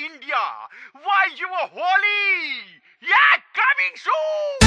India. Why you were holy? Yeah, coming soon.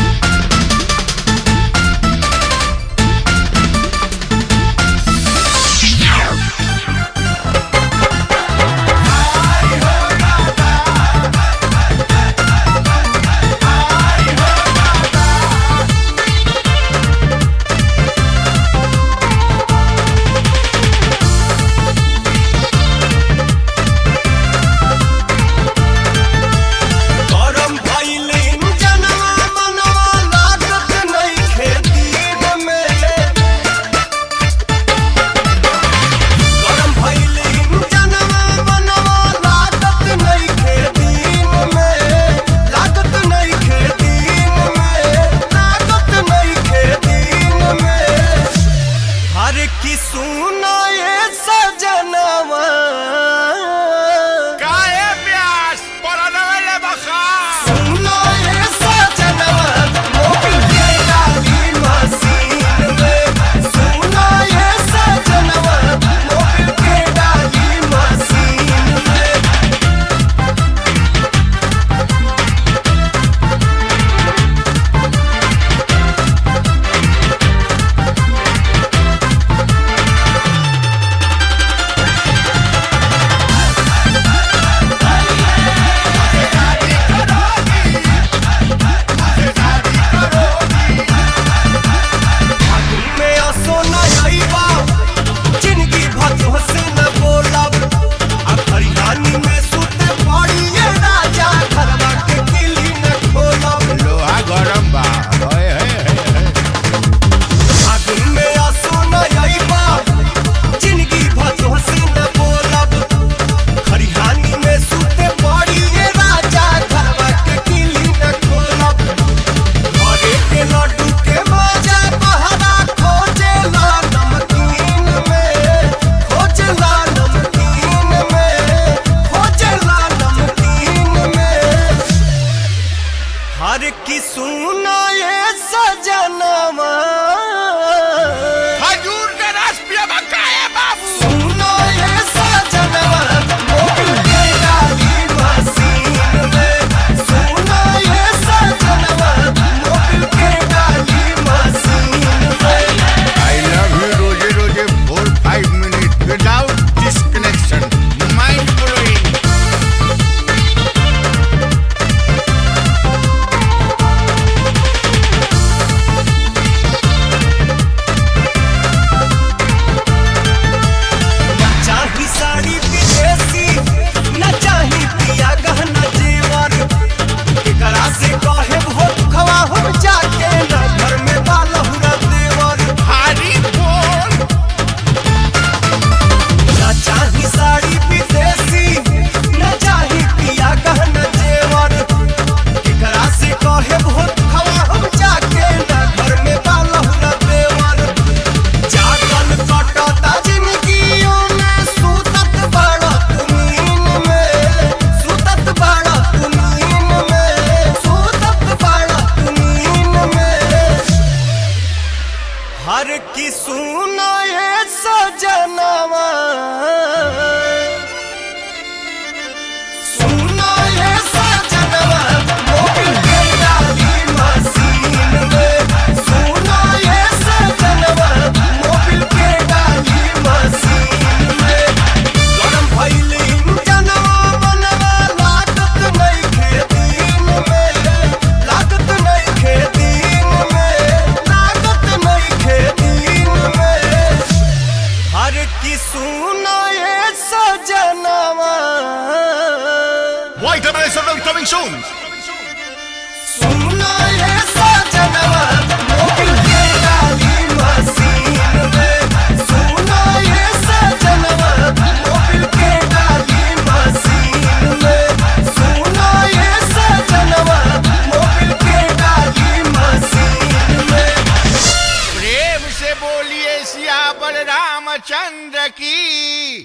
Ramchandra की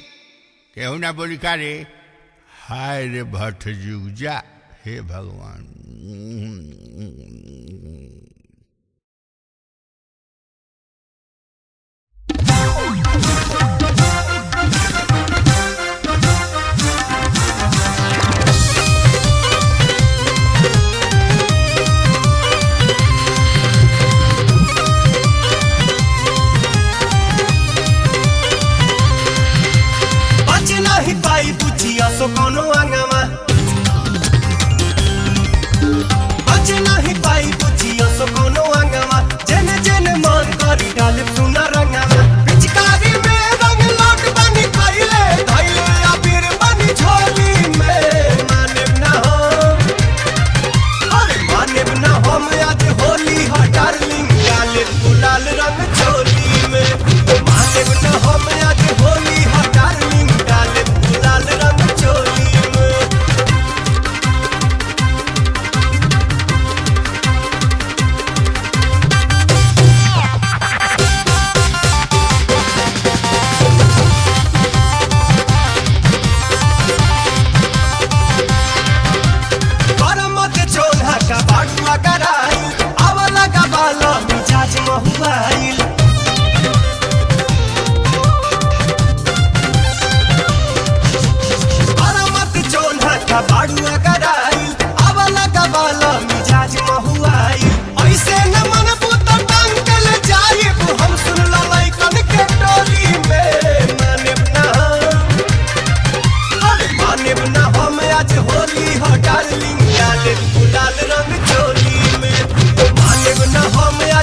केहू ना बोली का रे हाय रे भट्ट जुजा हे भगवान।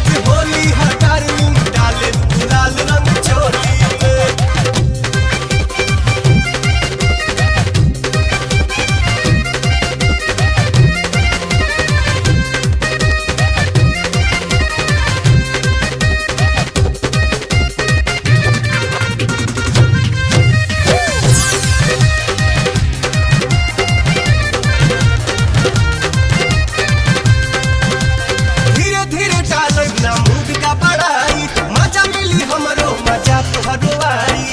आज होली है डार्लिंग डाले गुलाल रंग चोली में। धीरे धीरे डालब ना मूड का बड़ाई मजा मिली हमरो मजा तोहरो आई।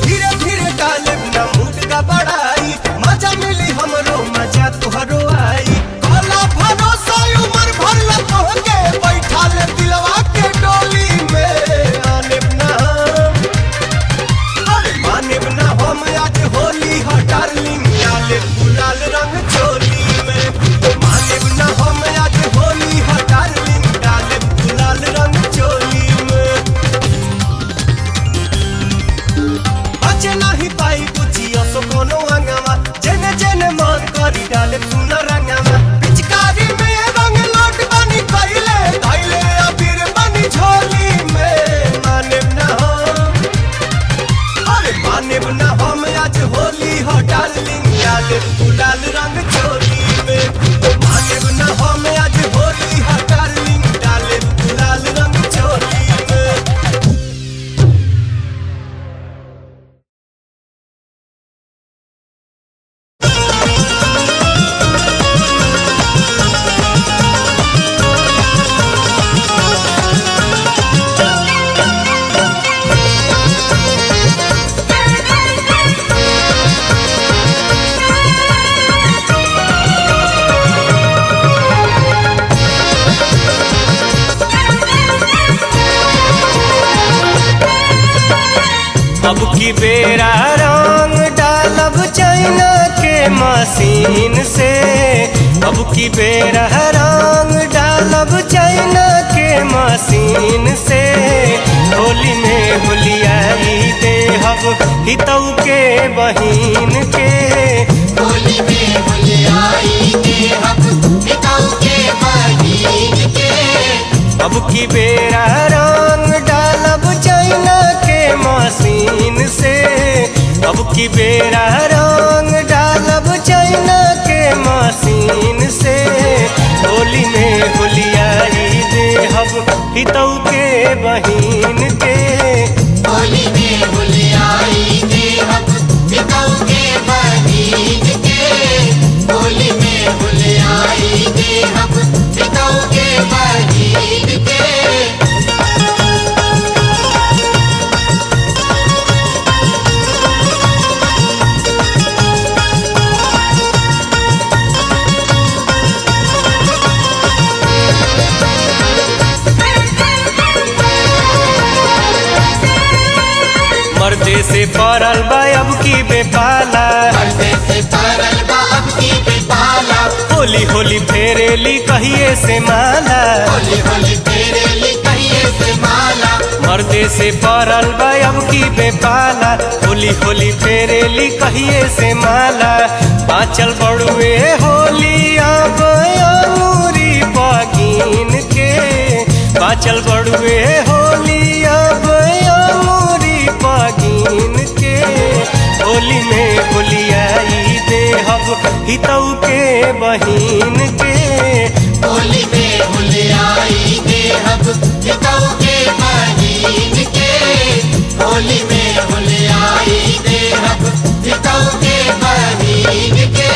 धीरे धीरे डालब ना मूड का बड़ाई मजा मिली हमरो मजा तोहरो आई। काला भरोसा उमर भर लपह के बैठा ले दिलवा के डोली में आने ना माने ना हम आज होली है डार्लिंग डाले गुलाल रंग चोली में। माने ना हम आज होली है डार्लिंग डाले गुलाल रंग चोली में। बचे नहीं पाई बुझियो सो कोनो अंगवा जेने जेने मन करी डाले सुन रंगवा। पिचकारी में रंग लोट बनी कइले धइले अबीर बनी झोली में। माने ना माने ना हम आज होली है डार्लिंग डाले गुलाल रंग चोली में। माने ना हम आज होली है डार्लिंग डाले गुलाल रंग चोली में। अब की बेरा रंग डालब चाइना के मशीन से। अब की बेरा रंग डालब चाइना के मशीन से। होली में होलियाई देहब हितऊ के बहिन के। होली में होलियाई देहब हितऊ के बहिन के। अब की बेरा रंग डालब चाइना के मशीन से। अब की बेरा रंग डालब चाइना के मशीन से। होली में होलियाई देहब हितऊ के बहिन के। होली में होलियाई देहब हितऊ के बहिन के। होली में होलियाई देहब हितऊ के बहिन के। मर्दे से पड़ल बा अब की बेपाला। पर्दे से तरल बा अब की बेपाला। होली होली फेरेली कहिए से माला। होली होली तेरे लिए कहिए से माला। मर्दे से पड़ल बा अब की बेपाला। होली होली फेरेली कहिए से माला। बाँचल बड़ुए होली अब अंगूरी बगिन के। बाँचल बड़ुए होली अब अंगूरी बगिन के। होली में होलियाई देहब हितऊ के बहिन के। होली में होलियाई देहब हितऊ के बहिन के। होली में होलियाई देहब हितऊ के बहिन के।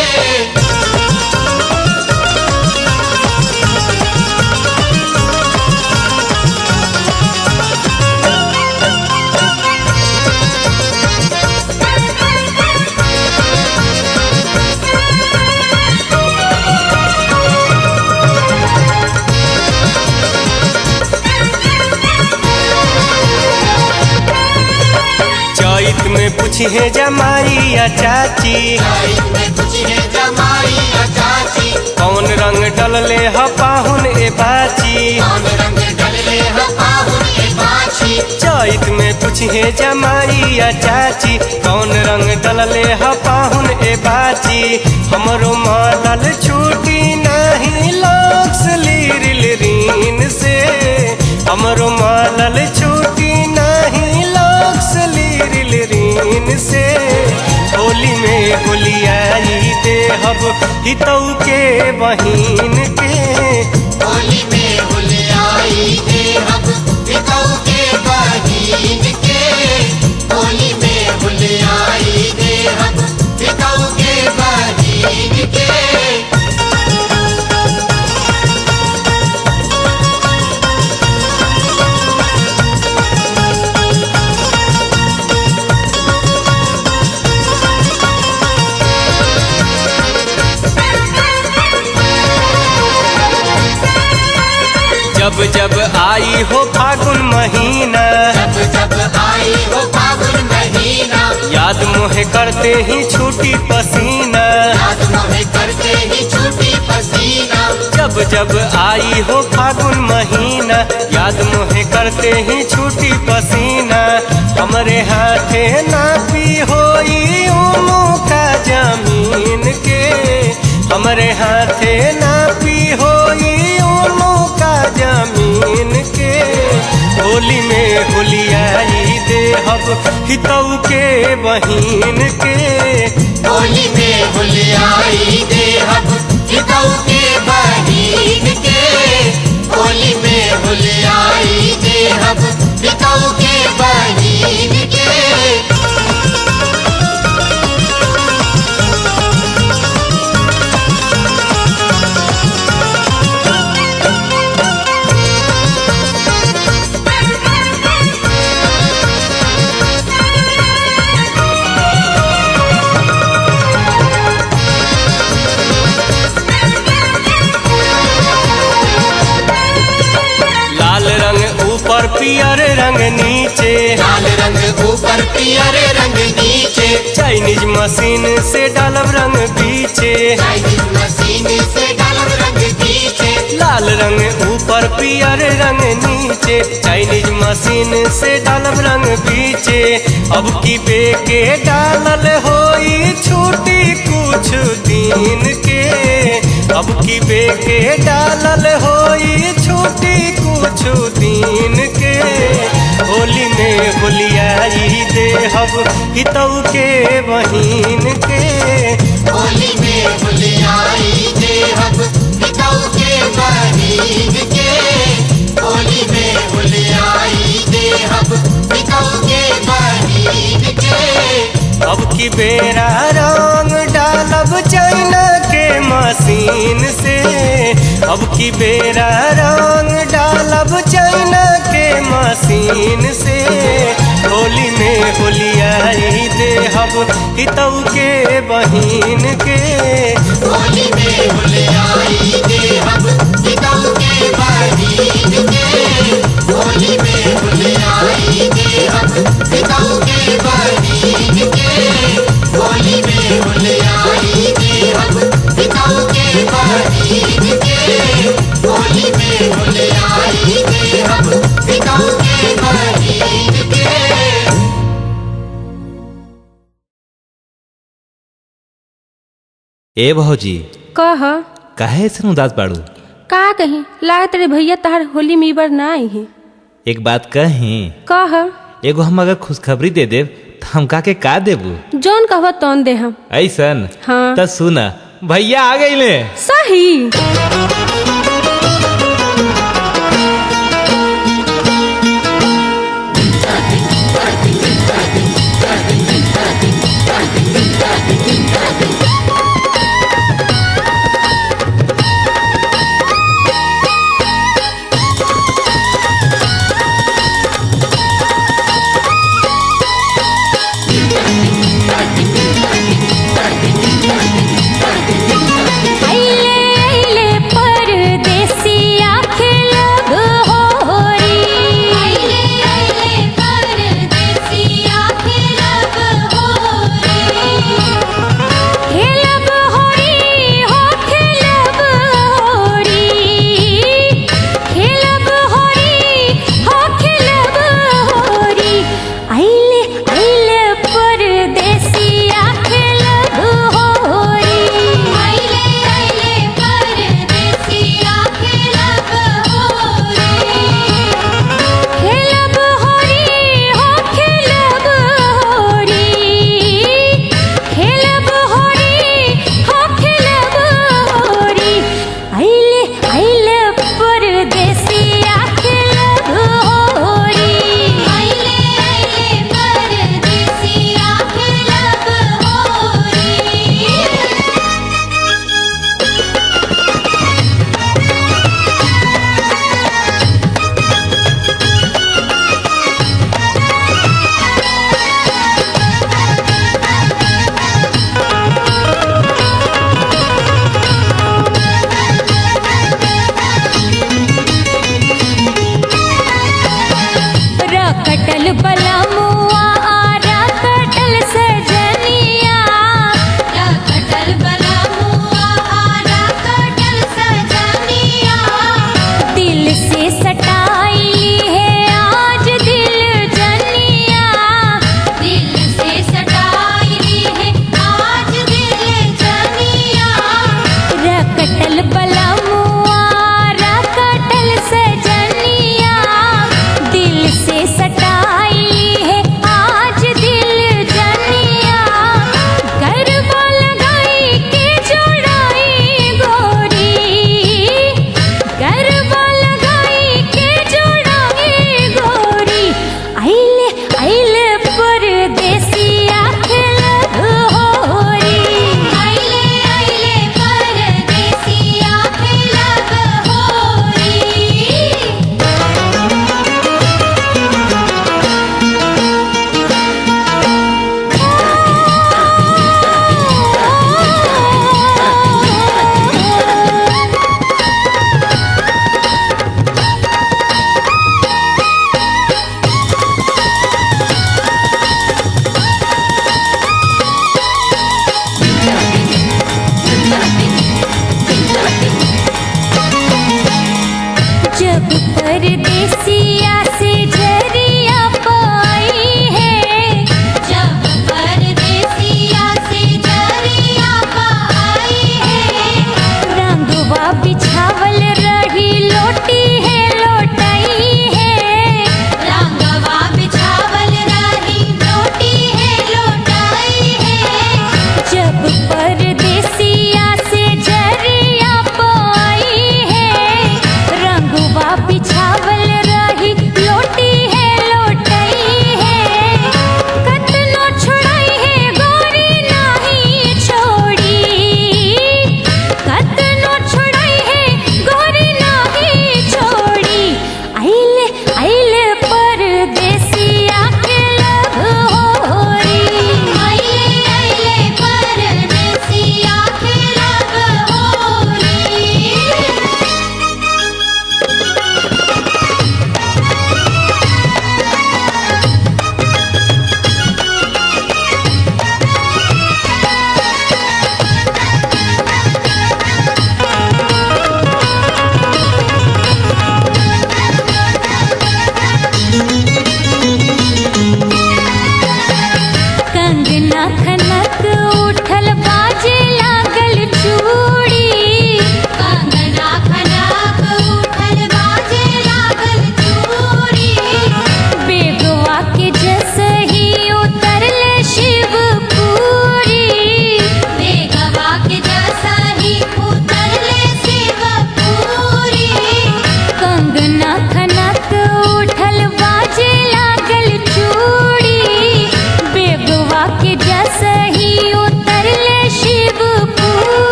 पूछिए जमाई या चाची कौन रंग डलले ह पाहुन ए बाची। चैत में पूछिए जमाई या चाची कौन रंग डलले ह पाहुन ए बाची। हमरो हमरो मालल छूटी नहीं लक्स लीरिल रीन से। होली में होलियाई देहब हितऊ के बहिन के। होली में होलियाई देहब हितऊ के बहिन के। होली में होलियाई देहब हितऊ के बहिन के। जब जब आई हो फागुन महीना, जब जब आई हो फागुन महीना, याद मोहे करते ही छूटी पसीना। याद मोहे करते ही छूटी पसीना। जब जब आई हो फागुन महीना, याद मोहे करते ही छूटी पसीना। हमरे हाथे नापी होई उमू का जमीन के। हमरे हाथे नापी होई उमू का जमीन के। होली में होलियाई देहब हितऊ के बहिन के। होली में होलियाई देहब हितऊ के बहिन के। होली में होलियाई देहब हितऊ के बहिन के। लाल रंग ऊपर पियर रंग नीचे। लाल रंग ऊपर पियर रंग नीचे। चाइनीज मशीन से डालब रंग पीछे। चाइनीज मशीन से डालब रंग पीछे। लाल रंग ऊपर पियर रंग नीचे। चाइनीज मशीन से डालब रंग पीछे। अब की बेके डालल होई छूटी कुछ दिन के। अब की बेके डालल होई छूटी कुछ दिन के। होली में होलियाई देहब हितऊ के बहिन के। होली में होलियाई देहब हितऊ के बहिन के। होली में होलियाई देहब हितऊ के बहिन के। अब की बेरा रंग डालब चाइना के मशीन से। अब की बेरा रंग डालब चाइना के मशीन से। होली में होलियाई देहब हितऊ के बहिन के। होली में होलियाई देहब हितऊ के बहिन के। होली में होलियाई देहब हितऊ के बहिन के। होली में होलियाई देहब हितऊ के बहिन के। होली में होलियाई देहब हितऊ के बहिन के। ए भौजी कह काहे ऐसन उदास बाड़ू? का कही लागत रे भैया तहार होली में बार ना आई है। एक बात कही, कह एगो हम अगर खुशखबरी दे देव तो हम काके का देबू? जौन कहब तौन दे हम। ऐसन हाँ। त सुना भैया आ गईले। सही अइले अइले पर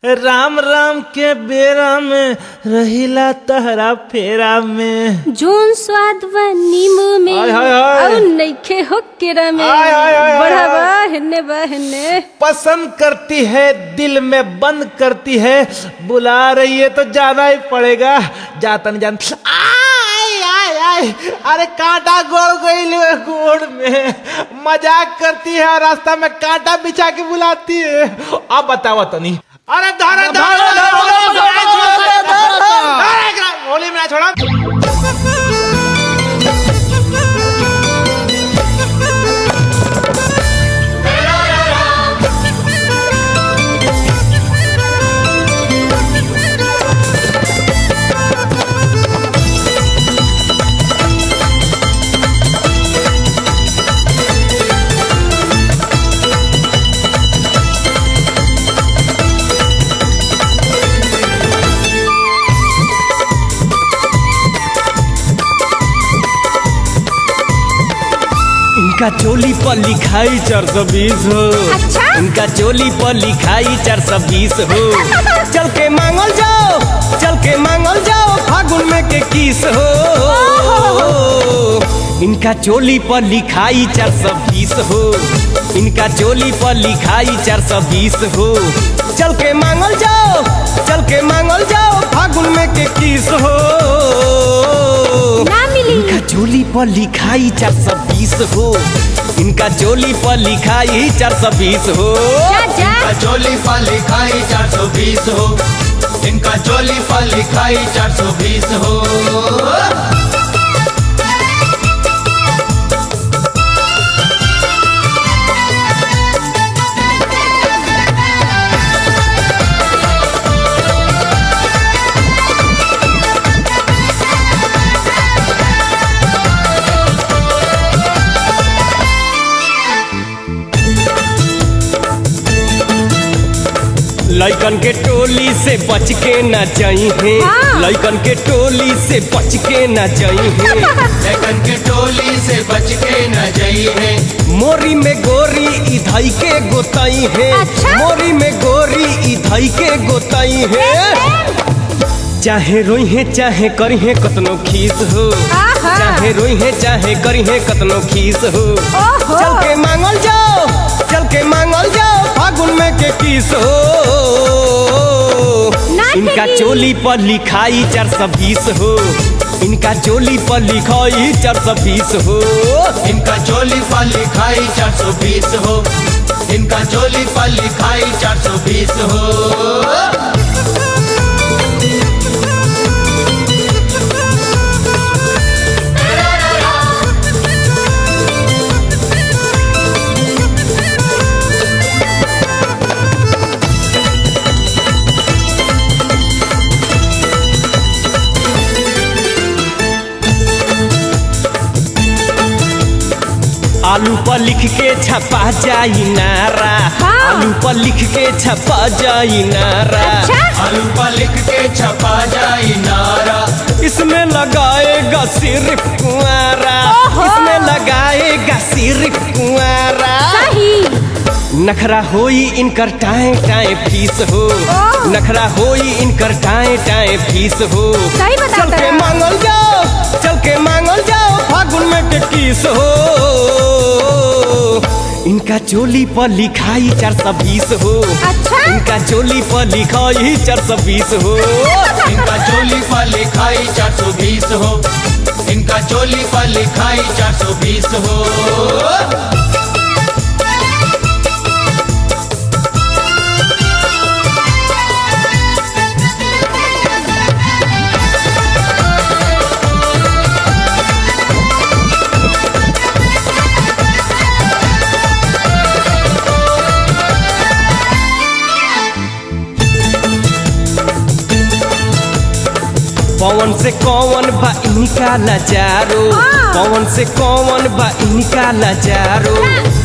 राम राम के बेरा में रहिला तहरा फेरा में। जोन स्वाद बा नींबू में हाय हाय हाय। और नइखे हो केरा में। हाय हाय हाय। बढ़ावा हिन्ने पसंद करती है दिल में बंद करती है, बुला रही है तो जाना ही पड़ेगा। जातन जान आय आय आय, अरे कांटा गोड़ गई गोड़ में, मजाक करती है रास्ता में कांटा बिछा के बुलाती है। अब बताओ तो नहीं। अरे धारा होली में छोड़ा। इनका चोली पर लिखाई 420 हो। अच्छा? इनका चोली पर लिखाई 420 हो। चल के मांगल जाओ, चल के मांगल जाओ, फागुन में के किस हो। इनका चोली पर लिखाई 420 हो। इनका चोली पर लिखाई 420 हो। चल के मांगल जाओ, चल के मांगल जाओ, फागुन में के किस हो। ना मिली। इनका चोली पर लिखाई 420 हो। इनका चोली पर लिखाई 420 हो। जा इनका चोली पर लिखाई 420 हो। इनका चोली पर लिखाई 420 हो। लइकन के टोली से बच के न चाहिए। हाँ। लइकन के टोली से बच के न चाहिए। लेकिन के टोली से बच के न जाइए। मोरी में गोरी इधई के गोताई है। अच्छा? मोरी में गोरी इधई के गोताई है। चाहे रोई है चाहे करी है कतनो खीस हो। आहा। चाहे रोई है चाहे करी है कतनो खीस हो। ओहो। चल के मांगल जाओ, चल के मांगल जाओ, फागुन में के किस हो। ना इनका मिली। चोली पर लिखाई 420 हो। इनका चोली पर लिखाई 420 हो। इनका चोली पर लिखाई 420 हो। इनका चोली पर लिखाई 420 हो। आलू पर लिख के छपा जाई नारा। हाँ। आलू पर लिख के छपा जाई नारा। अच्छा? आलू पर लिख के छपा जाई नारा। इसमें लगाएगा सिर्फ कुंवारा। ओहो। इसमें लगाएगा सिर्फ कुंवारा। सही। नखरा होई इनकर टाए टाए फीस हो। ओह। नखरा होई इनकर टाए टाए फीस हो। सही बताता चल के है। मांगल जाओ, चल के मांगल जाओ, फागुन में के किस हो। इनका चोली पर लिखाई 420 हो। अच्छा? इनका चोली पर लिखाई 420 हो। इनका चोली पर लिखाई 420 हो। इनका चोली पर लिखाई 420 हो। पवन से कौन बा इनका नजारो। हाँ। पवन से कौन बा इनका नजारो।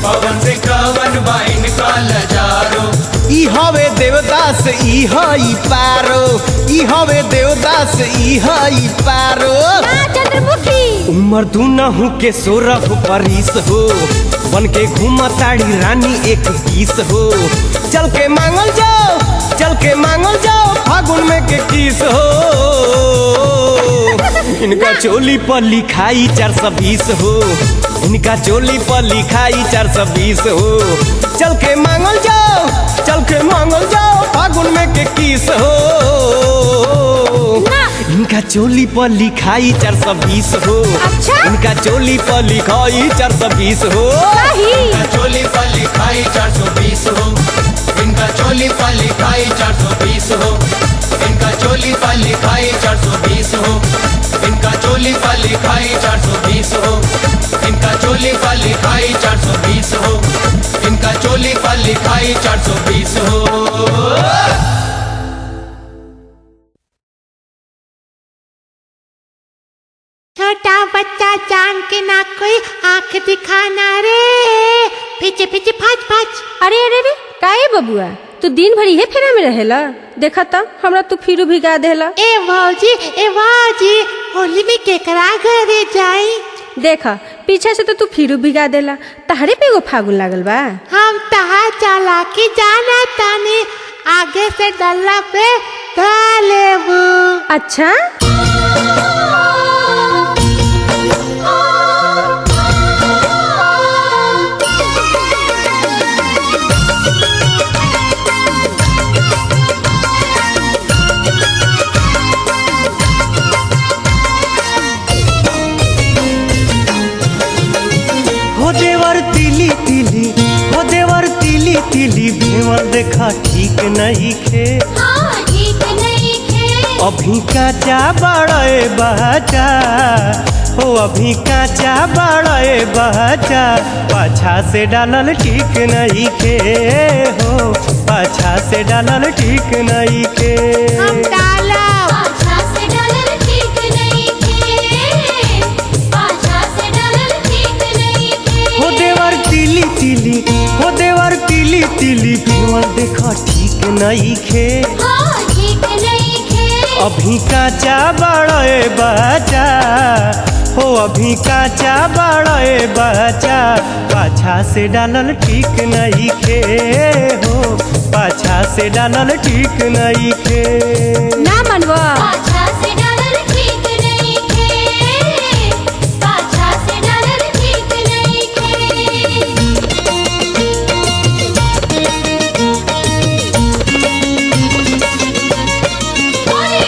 पवन से कवन बा इनका लजारो। ई हवे देवदास ई हई पारो। ई हवे देवदास ई हई पारो। ना चंद्रमुखी। उमर दूनहु के 16 परिस हो। बन के घूमताड़ी रानी 21 हो। चल के मांगल जाओ फागुन में के किस हो। इनका चोली पर लिखाई 420 हो, इनका चोली पर लिखाई 420 हो। चल के मांगल जाओ फागुन में के किस हो। इनका चोली पर लिखाई 420 हो। अच्छा? इनका चोली पर लिखाई 420 हो। इनका चोली पर लिखाई 420 हो। इनका चोली पर लिखाई 420 हो। इनका चोली पर लिखाई 420 हो। इनका चोली पर लिखाई 420 हो। इनका चोली पर लिखाई 420 हो। इनका चोली पर लिखाई 420 हो। छोटा बच्चा जान के ना कोई आंख दिखाना रे, पीछे पीछे भाज भाज। अरे अरे रे काहे बबुआ, तू दिन भर इहे फेरा में रहेला? देखा त हमरा तू फिरू भिगा देला। ए भौजी होली में केकरा घरे जाई? देखा पीछे से तो तू फिरू भिगा देला, तहरे पे एगो फागुन लागल बा। हम तहार चालाकी जाना तानी, आगे से डल्ला पे डालेबू। अच्छा तिली भेवल देखा ठीक नहीं खे। हाँ ठीक नहीं खे। अभी काचा बड़े बच्चा हो, अभी काचा बड़े बच्चा। पाछा से डालल ठीक नहीं खे हो, पाछा से डालल ठीक नहीं खे। हम डाला पाछा से डालल ठीक नहीं खे, पाछा से डालल ठीक नहीं खे। हो देवर तिली तिली, हो देवर तिली तिली भेवल देखा ठीक नहीं खे। हाँ ठीक नहीं खे। अभी काचा बड़े बच्चा हो, अभी काचा बड़े बच्चा। पाछा से डालल ठीक नहीं खे हो, पाछा से डालल ठीक नहीं खे। ना मनवा पाछा से डालल ठीक नहीं खे, पाछा से डालल ठीक नहीं खे। होली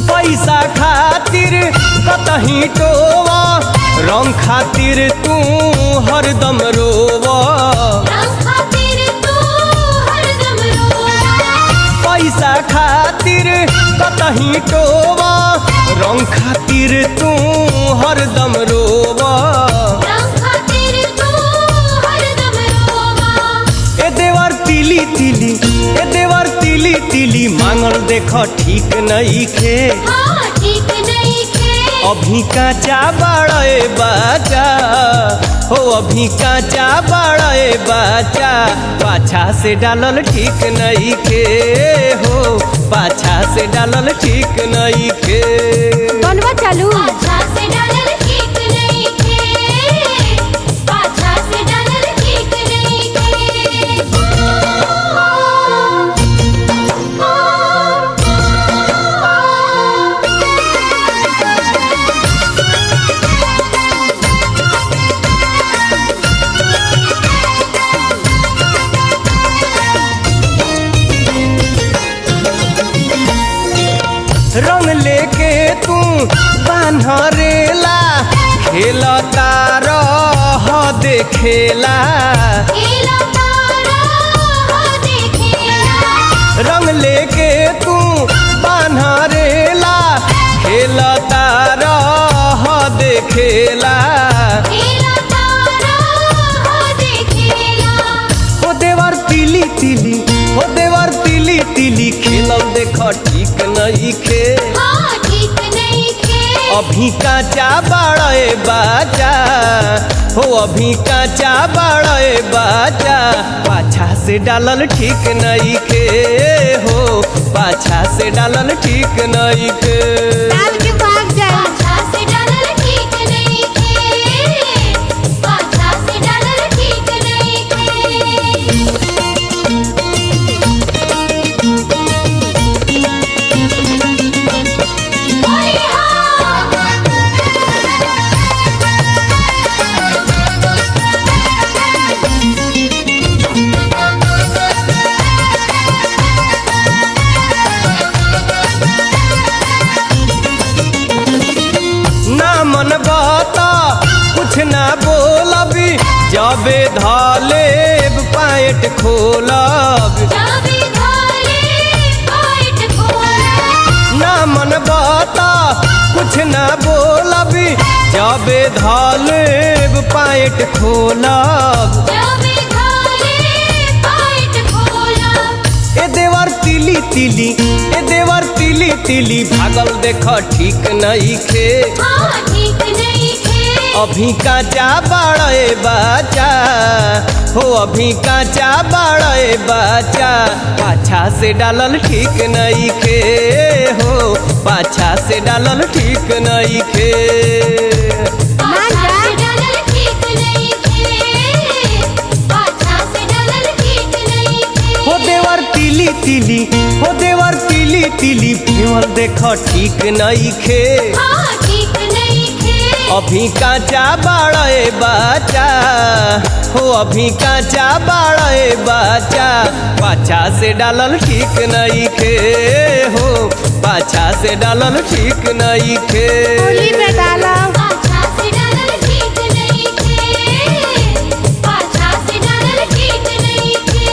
पैसा खातिर कतही टोवा, रंग खातिर तू हरदम रोवा। रंग खातिर तू हरदम रोवा। पैसा खातिर कतही टोवा, रंग खातिर तू हरदम रोवा। रंग खातिर तू हरदम रोवा। ए देवर तिली तिली, ए देवर तिली तिली मांगल देख ठीक नहीं खे। हाँ ठीक नहीं खे। अभी काचा बड़े बच्चा हो, अभी काचा बड़े बच्चा। पाछा से डालल ठीक नहीं खे हो, पाछा से डालल ठीक नहीं खे। बनवा चालू पाछा से डालल ठीक नहीं खे, पाछा से डालल ठीक नहीं खे। रंग लेके तू बान्हरेला, खेलता रह देखेला। खेला तारा हो देखेला। रंग लेके तू बान्हरेला, खेलता रह देखेला। खेला तारा हो देखेला। हो देवर तिली तिली, हो देवर तिली तिली खेलल देख ठीक नहीं खे। हाँ ठीक नहीं खे। अभी काचा बड़े बच्चा हो, अभी काचा बड़े बच्चा। पाछा से डालल ठीक नहीं खे हो, पाछा से डालल ठीक नहीं खे। डाल के भाग जाए। पाछा से डालल ठीक नहीं खे, पाछा से डालल ठीक नहीं खे। होली ना मन बाता कुछ ना बोलबी, जबे धालेब पाएट खोलब। जाबे धाले पाइट खोला, ना मन बाता कुछ ना बोलबी, जबे धालेब पाएट खोलब। जाबे धाले पाइट खोला। ए देवर तिली तिली, ए देवर तिली तिली, भागल देख ठीक नहीं खे। हाँ ठीक नहीं खे। अभी काचा बाड़े बाचा हो, अभी काचा बाड़े बाचा, पाछा से डालल ठीक नहीं खे हो, पाछा से डालल ठीक नहीं खे। पाछा से डालल ठीक नहीं खे, पाछा से डालल ठीक नहीं खे। हो देवर तिली तिली, हो देवर तिली तिली, देवर देख ठीक नहीं खे। हाँ ठीक नहीं खे। अभी काचा बाड़े बाचा हो, अभी काचा बाड़े बाचा, पाछा से डालल ठीक नहीं खे हो, पाछा से डालल ठीक नहीं खे। होली में डालो। पाछा से डालल ठीक नहीं खे, पाछा से डालल ठीक नहीं खे।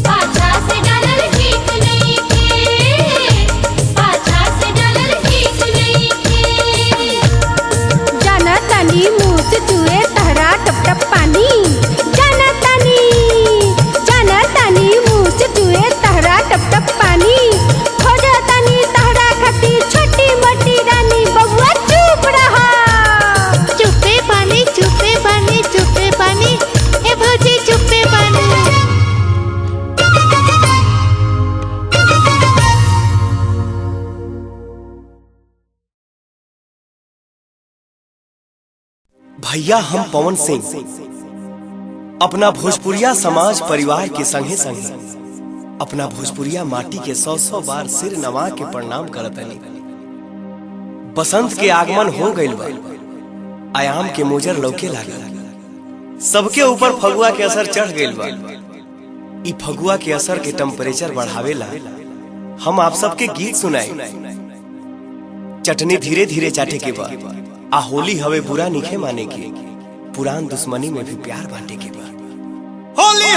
पाछा से डालल ठीक नहीं खे, पाछा से डालल ठीक नहीं खे। जाना तानी मुँह से चुए तहरा टप टप पानी। जाना तानी मुँह से चुए तहरा टप टप पानी। खोजा तानी तहरा खातिर छोटी मोटी रानी, बबुआ चुप रहा। चुपे पानी चुपे पानी चुपे पानी, ए भौजी चुपे पानी। भैया हम पवन सिंह अपना भोजपुरिया समाज परिवार के संगे संगे अपना भोजपुरिया माटी के 100 बार सिर नवा के प्रणाम करतनी। बसंत के आगमन हो गइल बा, आयाम के मोजर लौके लागल, सबके ऊपर फगुआ के असर चढ़ गइल बा। ई फगुआ के असर के टेम्परेचर बढ़ावेला हम आप सबके गीत सुनाए। चटनी धीरे धीरे चाटे के बा, आ होली हवे बुरा निखे माने के, पुरान दुश्मनी में भी प्यार बांटे के बा। होली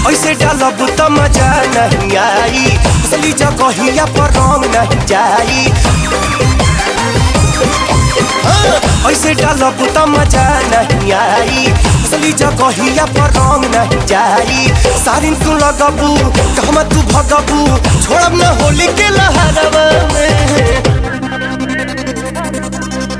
ऐसे डालब त मजा नहीं आई, असली जगहिया पर रंग नहीं जाई। ऐसे डालब त मजा नहीं आई, असली जगहिया पर रंग नहीं जाई। सारिन तू लगबू कहमा तू भगबू, छोड़ब न होली के लहरवा में।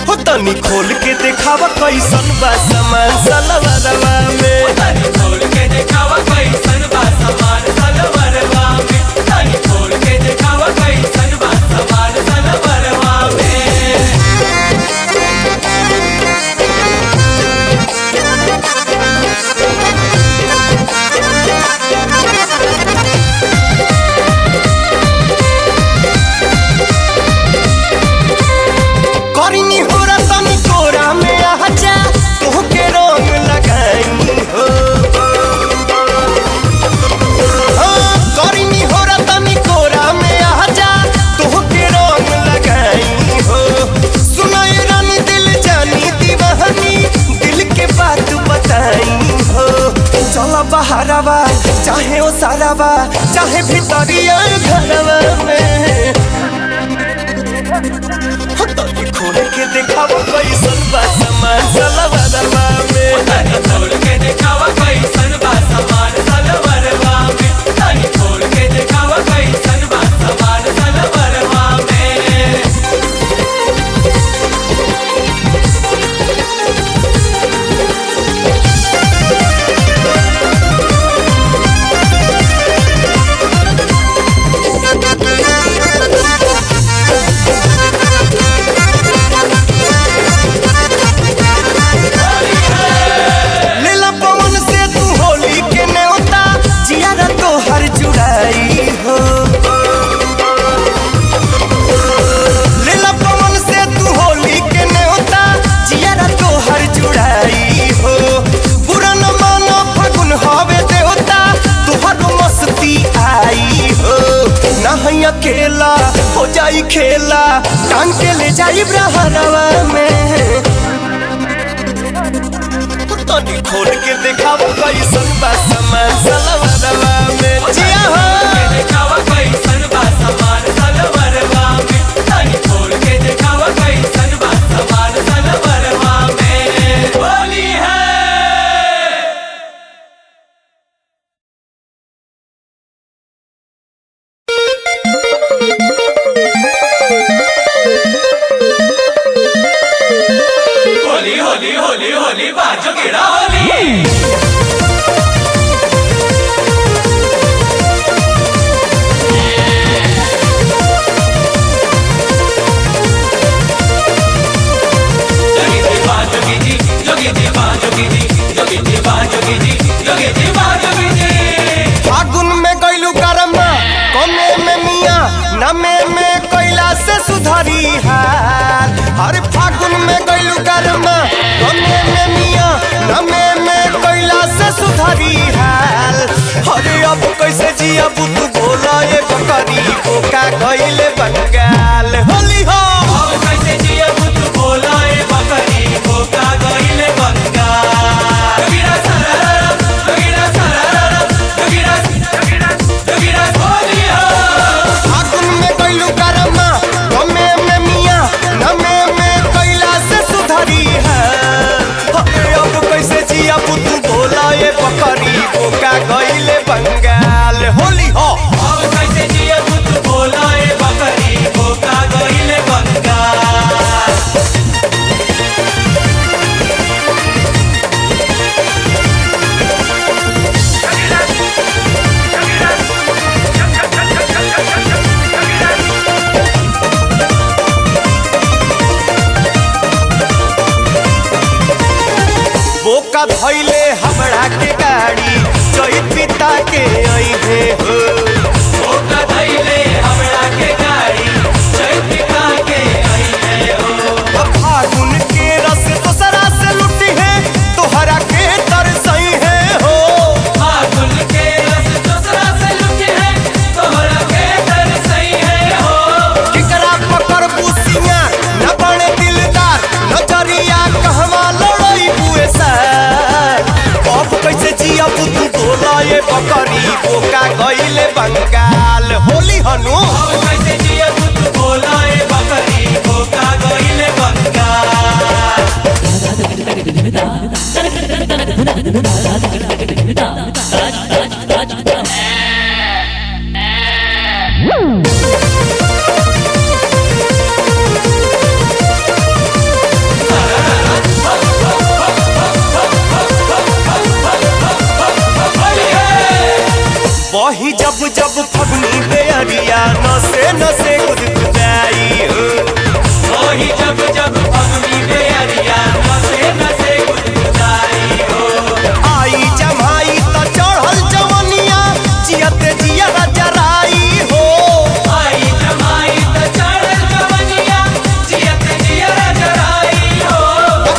हो तनी खोल के देखावा कैसन बा सामान सलवरवा में। तनी खोल के देखावा कैसन बा सामान सलवरवा में। तनी खोल के देखावा कैसन बा सामान सलवरवा में। करिनी हो तनी कोरा में आजा, तोहके रंग लगाई हो। करिनी हो तनी कोरा में आजा, तोहके रंग लगाई हो। सुनाई रानी दिल जानी दीवानी, दिल के बात बताई हो। चला बहारवा चाहे ओ सारावा, चाहे भीतरिया घरवा में। तनी खोल के देखावा कैसन बा सामान खेला टांग के ले जाई ब्रहरवा में तनी खोल के देखाओ कैसन बा सामान सलवरवा में जिया हो दिखावा कैसन बा सामान सलवरवा में तनी खोल के दिखावा कैसन बा सामान सलवरवा में होली है होली होली होली होली बाजो गिरा होली फागुन में गइलू गरमा कमे में मिया नमे में कैला से सुधरी हाल हर फागुन में गइलू गरमा कमे में मिया नमे में कैला से सुधरी हाल अरे अब कैसे जिया तू बोला ये बकरी कोका गइले बंगाल होली हो कैसे जिया बुत बोला ए बकरी कोका गइले बंगाल गिरा सररा गिरा होली हो फागुन में गइलू गरमा कमे में मिया नमे में कैला से सुधरी हाल अरे अब कैसे जिया तू बोला ये बकरी कोका गइले बंगाल होली हो कैसे जिया बुत बोला ए बकरी कोका गइले बंगाल बोका धैले हमरा के गाड़ी जई पिता के अइहे हो कोका धइले हमरा के गाड़ी चैतिका के आइले हो फागुन के रस दोसरा से लुटी है तोहरा के तरसई है हो फागुन के रस दूसरा से लुटी है तोहरा के तरसई है हो केकरा पकड़ बुसिया न बने दिलदार नजरिया कहवा लड़ई बुए सर अब कैसे जिया तू बोला ये बकरी बोका गइले बंगाल होली हनु कैसे जिया बुत बोला ए बकरी कोका गइले बंगाल वही जब जब फगनी बेअरिया नसे नसे गुदगुदाई हो वही जब जब फगुनी बेअरिया नसे नसे गुदगुदाई हो आई जमाई त चढ़ल जवनिया जियत जिया जराई हो आई जमाई त चढ़ल जवनिया जियत जियर जराई हो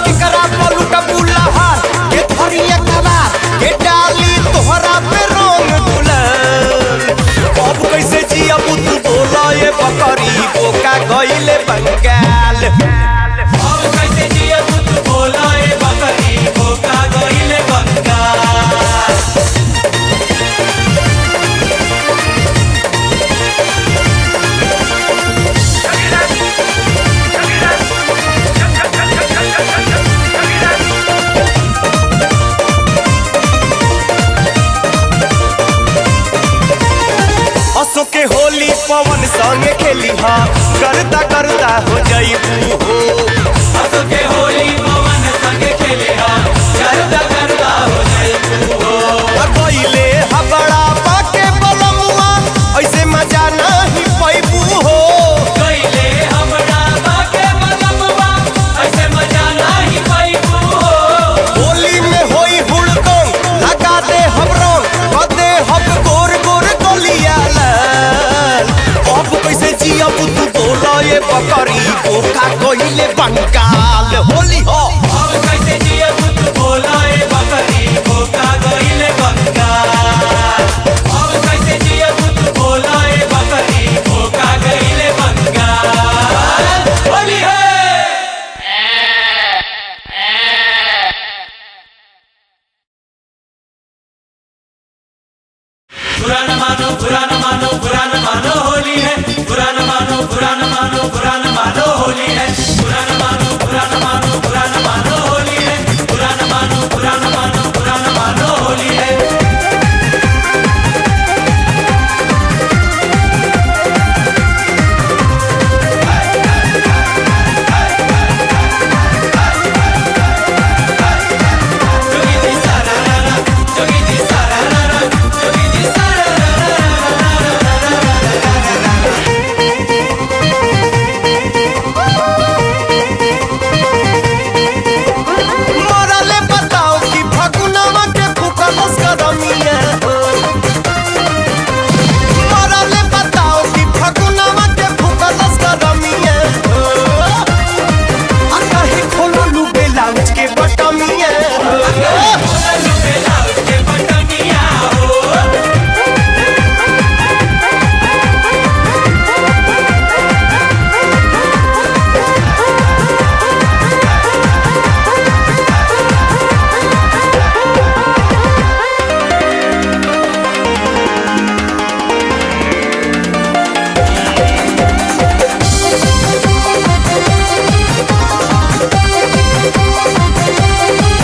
केकरा पलुट बुलहार के धरिया कला के डाली तोहरा पे रंग दुलन अब कैसे जिया बुत बोला ये बकरी बोका गइले बंगाल अब कैसे जिया बुत बोला ए बकरी कोका गइले बंगाल असो के होली पवन संगे खेली हा करता करता हो जाइबू हो हंस के होली पवन संग खेले हा करदा करदा हो जाइबू हो गइले हबड़ा पाके बलमुआ ऐसे मजा नहीं पैबू हो गइले हमरा बाके बलमवा ऐसे मजा नाही पाइबू हो होली में होई हुड़दंग लगा दे हम रंग बदे हम गोर गोर गलिया लाल अब कैसे जिया तू बोला ये बकरी बोका गइले बंगाल होली हो अब कैसे जिया बुत बोला ए बकरी कोका गइले बंगाल अब कैसे जिया बुत बोला ए बकरी कोका गइले बंगाल बुरा न मानो बुरा न मानो बुरा न मानो होली है बुरा न मानो बुरा न मानो बुरा न मानो होली है बुरा न मानो बुरा न मानो बुरा न मानो होली है बुरा न मानो बुरा न मानो बुरा न मानो होली है मोरले बताओ कि फगुनवा के फुकलस करमिया हो मोरले बताओ कि फगुनवा के फुकलस करमिया हो आ कहीं खोलो लू ब्लाउज के बटमिया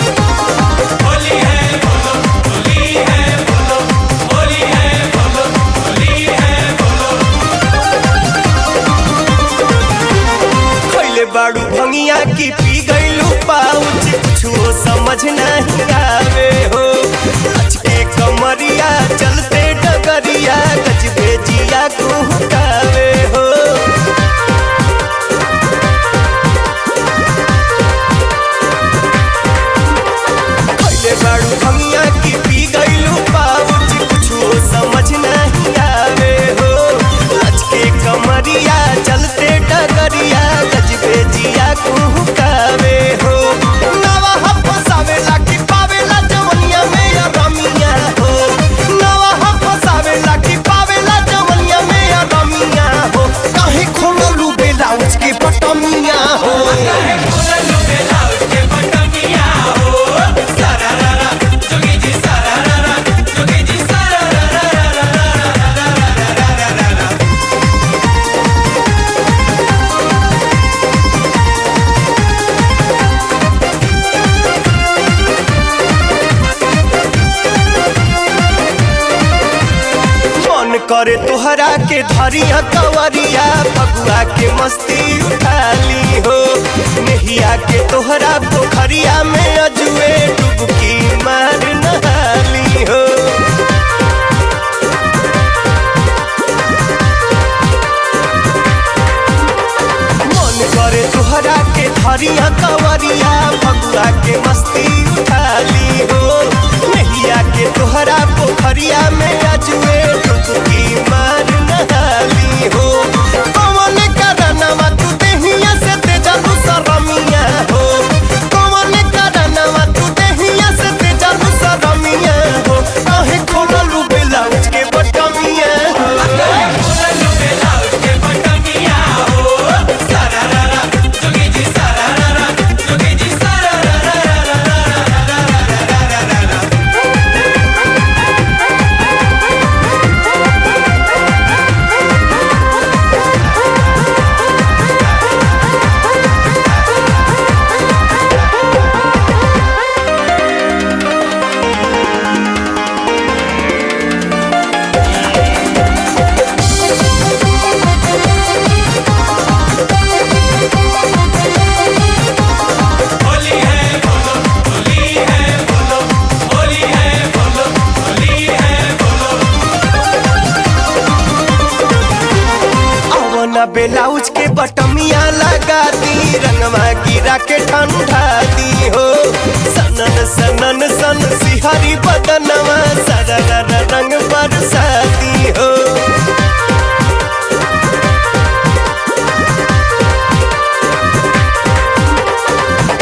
होली है बोलो होली है बोलो होली है बोलो होली है बोलो खइले बाड़ू भंगिया की पी गइलू पाउच कुछो समझ नहीं आवे हो अचके कमरिया चलते डगरिया गजबे जिया कुहकावे हो खइले बाड़ू भंगिया की पी गइलू पाउच कुछो समझ नहीं आवे हो अचके कमरिया चलते डगरिया गजबे जिया कुहकावे हो नवा फसावेला कि पावेला जवनिया में या रमिया हो नवा फसावेला कि पावेला जवनिया में या रमिया हो काहे खोललू ब्लाउज के बटमिया हो मन करे तोहरा के धरिया कवरिया फगुआ के मस्ती उठाली हो नहिया के तोहरा पोखरिया में अजुए डुबकी मार नहाली हो मन करे तोहरा के धरिया कवरिया फगुआ के मस्ती उठाली हो नहिया के तोहरा पोखरिया में अजुए डुबकी मार नहाली हो कौन करनवा तू देहिया से तेजलू सरमिया हो कौन करनवा तू देहिया से तेजलू सरमिया हो काहे खोललू ब्लाउज के बटमिया हो होली है बोलो होली है बोलो होली है बोलो होली है बोलो आवना ब्लाउज के बटमिया लगा दी रंगवा गिरा के ठंडा दी हो सनन सनन सन सिहरी बदनवा सरर रंग बरसाती हो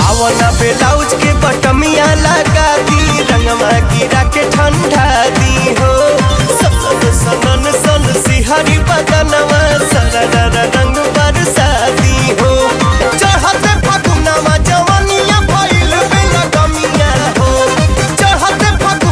आवना ब्लाउज के बटमिया लगा दी रंगवा गिरा के ठंडा दी हो सनन सनन सन सिहरी बदनवा सरर रंग बरसाती हो चढ़ते फगुनवा जवनिया भइल बेला गमिया हो चढ़ते फगुनवा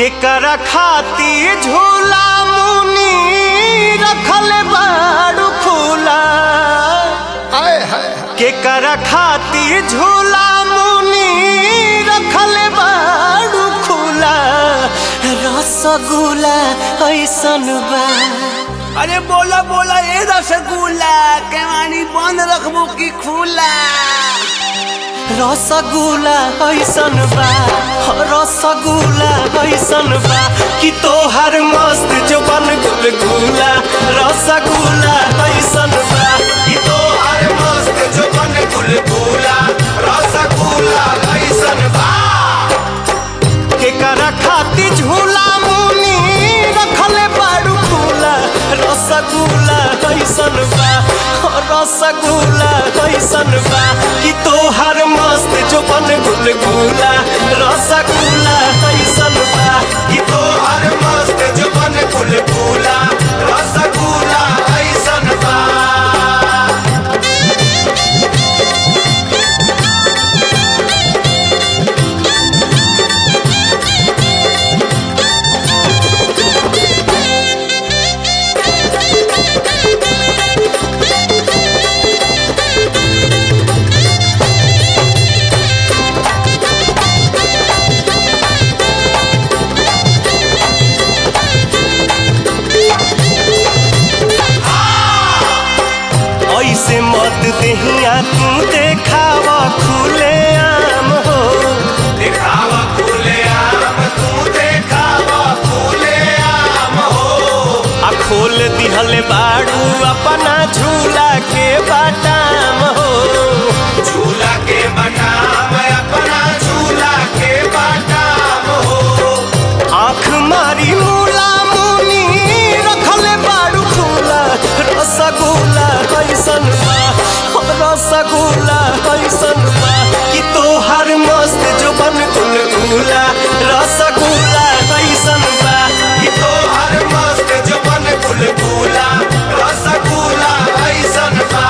केकरा खाती झूला मुनी रखल बाड़ू खुला केकरा खाती झूला मुनी रखल बाड़ू खुला रसगुल्ला ऐसन बा अरे बोला बोला ए रसगुल्ला केवानी बंद रखबो की खुला रसगुल्ला ऐसन बा रसगुल्ला ऐसन बा कि तोहर मस्त जुबान गुलगुला रसगुल्ला ऐसन बा कि तोहर मस्त जुबान गुलगुला रसगुल्ला ऐसन बा केकरा खाती झूला मुनी रखले बाड़ू खुला रसगुल्ला ऐसन बा रसगुल्ला ऐसन बा कि तोहर मस्त जुबान गुलगुला रसगुल्ला ऐसन बा कि तोहर मस्त जुबान गुलगुला रसगुल्ला ऐसन बा ऐसे मत देहिया तू देखावा खुले आम हो देखावा खुले आम तू देखावा खुले आम हो आ खोल दिहले बाड़ू अपना झूला के बाटाम हो झूला के बाटाम अपना झूला के बाटाम हो आँख मारी मूला मुनी रखले बाड़ू खुला रसगुल्ला ऐसन बा रसगुल्ला ऐसन बा कि तोहर मस्त जुबान गुलगुला रसगुल्ला ऐसन बा कि तोहर मस्त जुबान गुलगुला रसगुल्ला ऐसन बा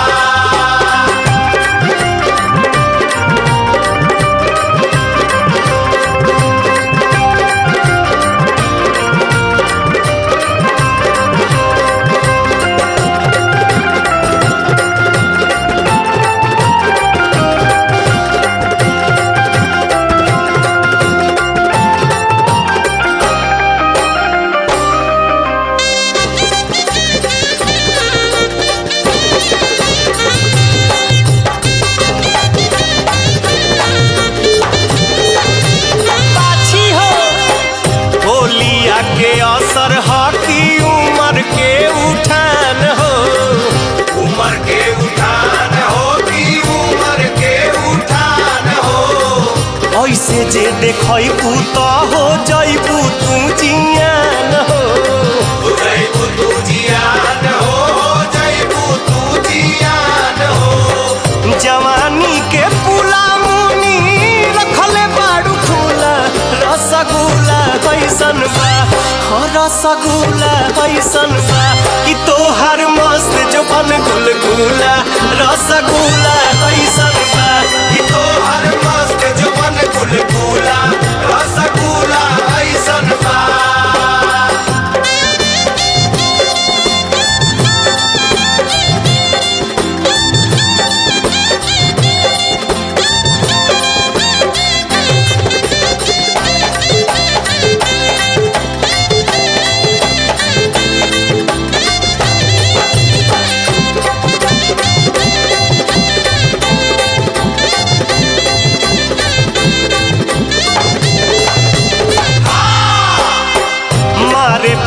के असर हकी उम्र के उठान हो उम्र के उठान हो कि उम्र के उठान हो ऐसे जे देखबू तो हो जइबू तू जियान हो जइबू तू जियान हो जइबू तू जियान हो जवानी के पुला मुनी रखले बाड़ू खुला रसगुल्ला ऐसन बा रसगुल्ला ऐसन बा कि तोहर मस्त जुबान गुलगुला रसगुल्ला ऐसन बा कि तोहर मस्त जुबान गुलगुला रसगुल्ला ऐसन बा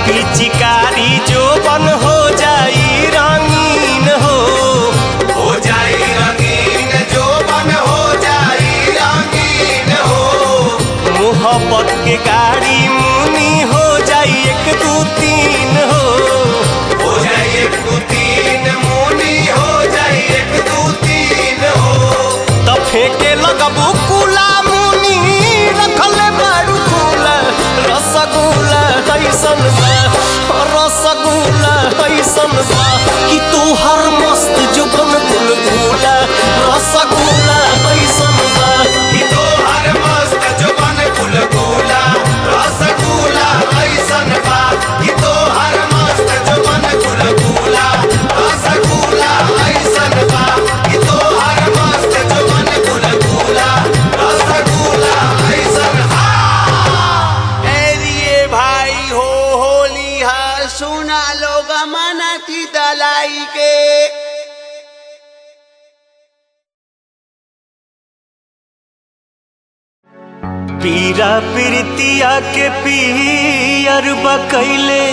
पिचकारी जो बन हो जाई रंगीन हो जाई रंगीन जो बन हो जाई रंगीन हो मोहब्बत के गाड़ी मुनी हो जाई 1 2 3 हो जाई 1 2 3 मुनी हो जाई 1 2 3 हो तो फेंके लगबू कुला मुनी रखले बाड़ू खुला रसगुल्ला ऐसन बा रसगुल्ला ऐसन बा कि तोहर मस्त जुबान गुलगुला रसगुल्ला ऐसन बा कि तोहर मस्त जुबान गुलगुला रसगुल्ला जाई के। पीरा प्रीतिया के पियर बकैले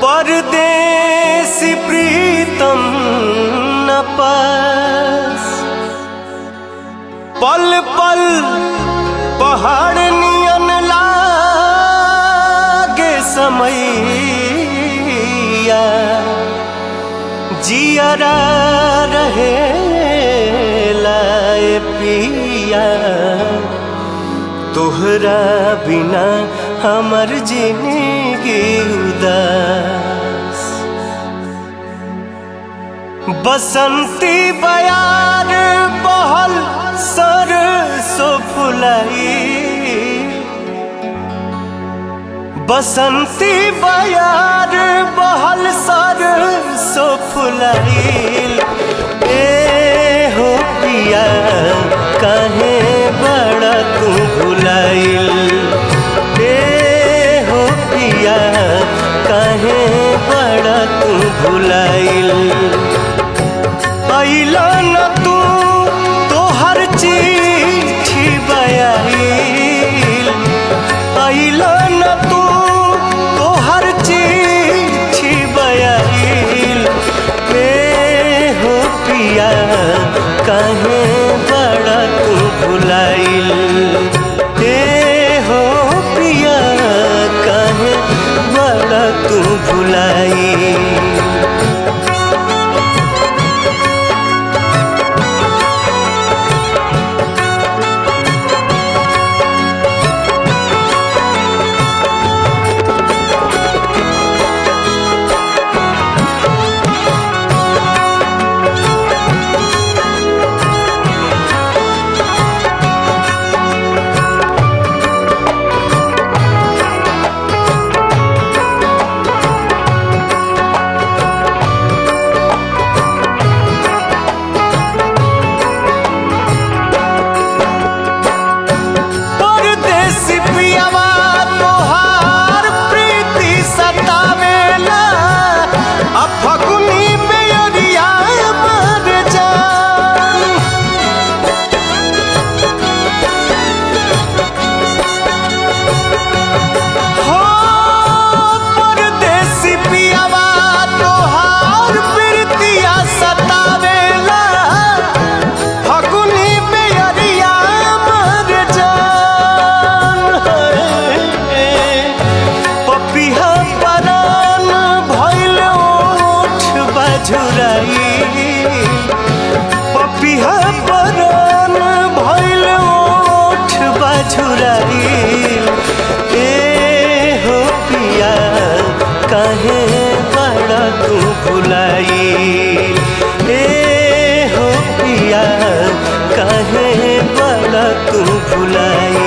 परदेसी प्रीतम न पास। पल पल पहाड़ नियन लागे समैया जियरा रहे लाए पिया। तोहरा बिना हमर जिंदगी उदास। बसंती बयार बहल सरसो फुलाई। बसंती बयार बहल सरसो फुलाइल। ए हो पिया काहे बड़ा तू भुलाइल। ए हो पिया काहे बड़ा तू भुलाइल। अइला न तू तोहर चिट्ठी बयाइल। अइला न तू तोहर चिट्ठी बयाइल। ए हो पिया काहे बड़ा तू भुलाइल। ए हो पिया काहे बड़ा तू भुलाइल। पपिहा परान भइल ओठ बझुराइल। ए हो पिया काहे बड़ा तू भुलाइल। ए हो पिया काहे बड़ा तू भुलाइल।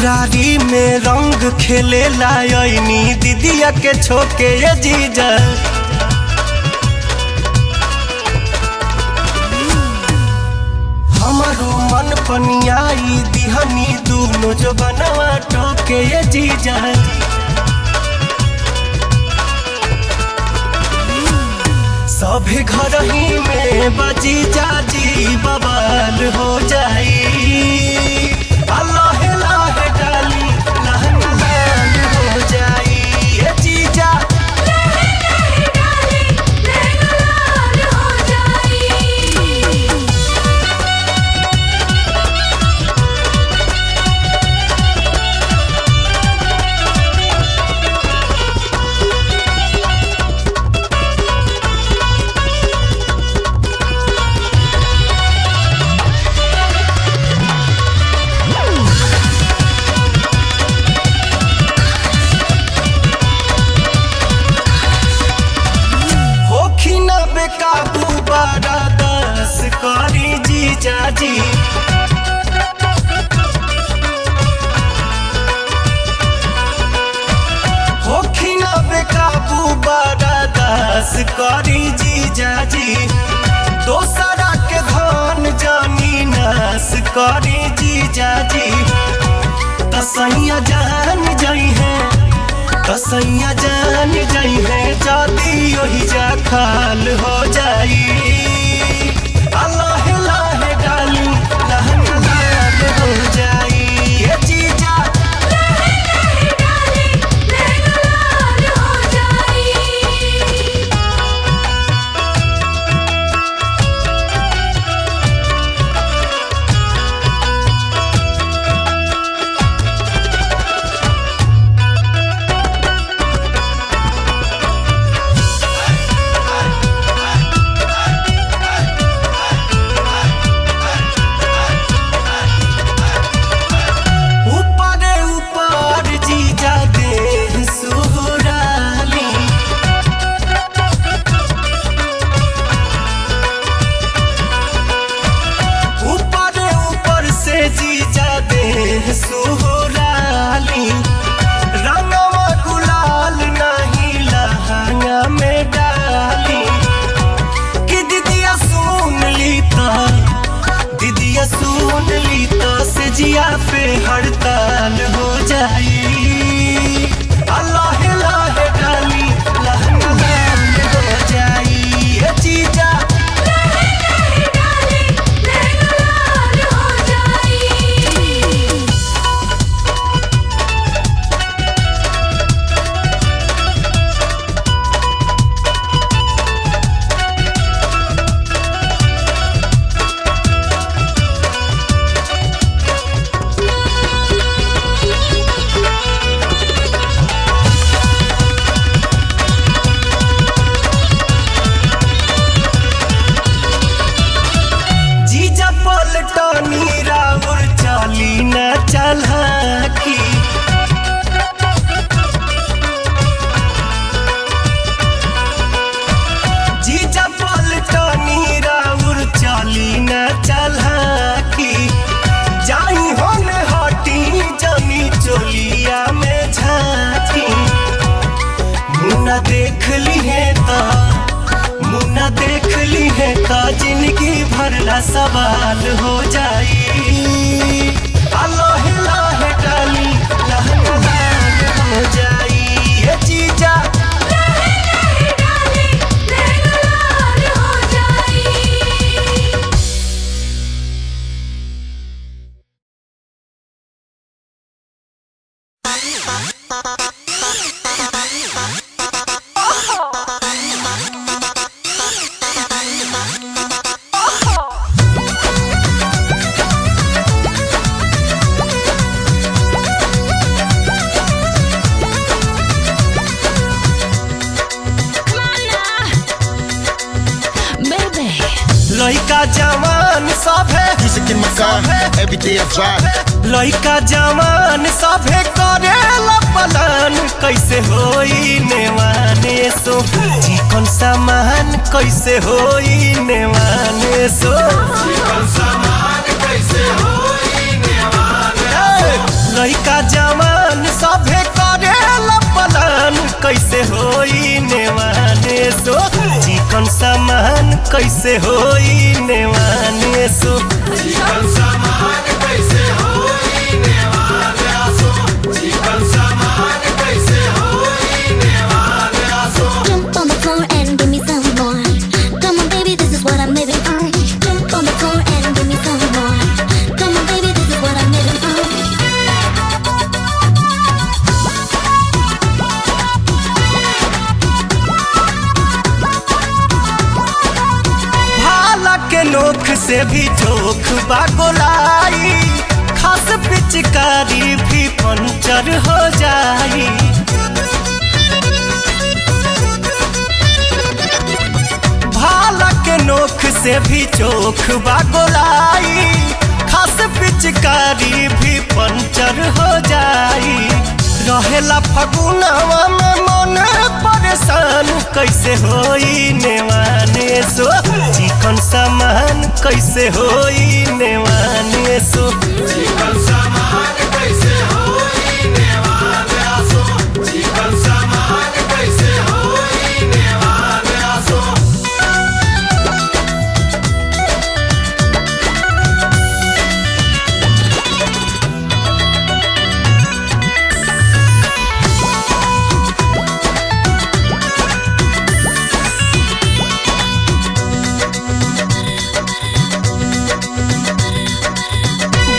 ससुरारी में रंग खेले लायनी दीदिया के छोके ये जीजा हमारो मन पनियाई दिहनी दोनों जो बनवा टोके ये जीजा सभी घर ही में बजी जाजी बवाल हो जाई अल्लाह लाह डाली लहन लाल हो जाई ये जीजा काबू बारा दस करी जीजा जी होखी ना बेकाबू बारा दस करी जीजा जी दोसरा के धन जानी नास करी जीजा जी तसैया जान जाई है कसैया जान जाई है जाती ओही जा खाल हो जाई अल्लाह लाह डाली लहन लाल हो जाई ये जीजा सुराली रंगवा गुलाल नहीं लहंगा में डाली कि दीदिया सुन ली तो से जिया पे हड़ताल हो जाई अल्लाह लाह डाली लहंगा लाल हो जाई ये जीजा पलटनी राउर चाली न चलकी जीजा पलटनी राउर चाली न चलकी जाई होने हटी जमी चोलिया में झांकी मुन्ना देख ली है मुन्ना देख ली है तो जिंदगी भरला सवाल हो जाई अल्लाह लाह डाली लहन लाल हो जाई ये जीजा लइका जवान सभे Music in my car, every day I drive. लइका जवान सभे करेला पलान कैसे होई नेवाने सो चिकन सामान कैसे होई नेवाने सो चिकन सामान कैसे होई नेवाने लइका जवान सभे करेला पलान कैसे होई नेवाने सो चिकन सामान कैसे होई नेवाने सो चिकन सामान कैसे होई नेवाने सो चिकन सामान कैसे होई नेवाने सो Jump on the floor and give me some more. Come on, baby, this is what I'm living for. Jump on the floor and give me some more. Come on, baby, this is what I'm living for. भाला के नोख से भी चोख बागोलाई खास पिचकारी भी puncture हो जाई भाला के नोख से भी चोख बागोलाई खास पिचकारी भी पंचर हो जाई रहेला फगुनवा में मन परेशान कैसे होई नेवाने सो चिकन सामान कैसे होई नेवाने सो चिकन सामान कैसे होई नेवाने सो चिकन सामान कैसे होई नेवाने सो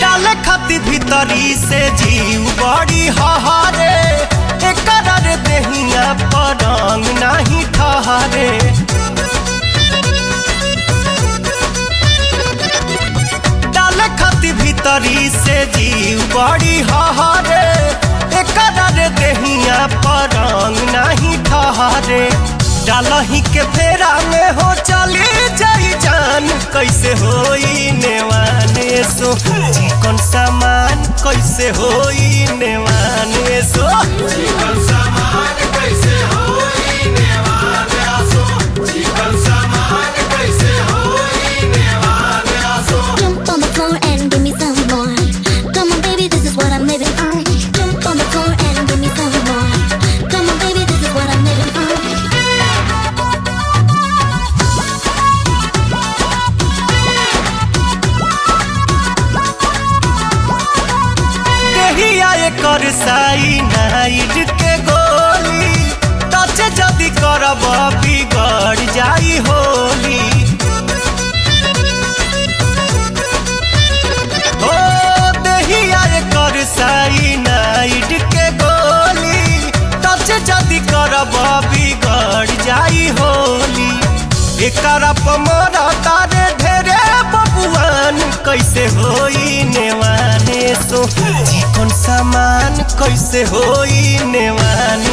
डाले खाती भीतरी से जीव बड़ी हहारे एकरा रे देहिया परंग नाही ठहरे डाले खाती भीतरी से जीव बड़ी हहारे एकरा रे देहिया परंग नाही ठहरे डालही के फेरा में हो चली जाई जान कैसे होई नेवाने सो चिकन सामान कैसे होई नेवाने सो चिकन सामान कैसे होई नेवाने सो चिकन सामान कैसे होई नेवाने सो Jump on the floor and give me some more. Come on, baby, this is what I'm living for. Jump on the floor and give me some more. Come on, baby, this is what I'm living for. देहिया एकर साई night के गोली touch जदी करब बिगड़ जाई होली ओ देहिया एकर साई night के गोली टच जदी करब बिगड़ जाई होली एकरा पमरा तारे ढेरे बबुआन कैसे होई नेवाने सो चिकन सामान कैसे होई नेवाने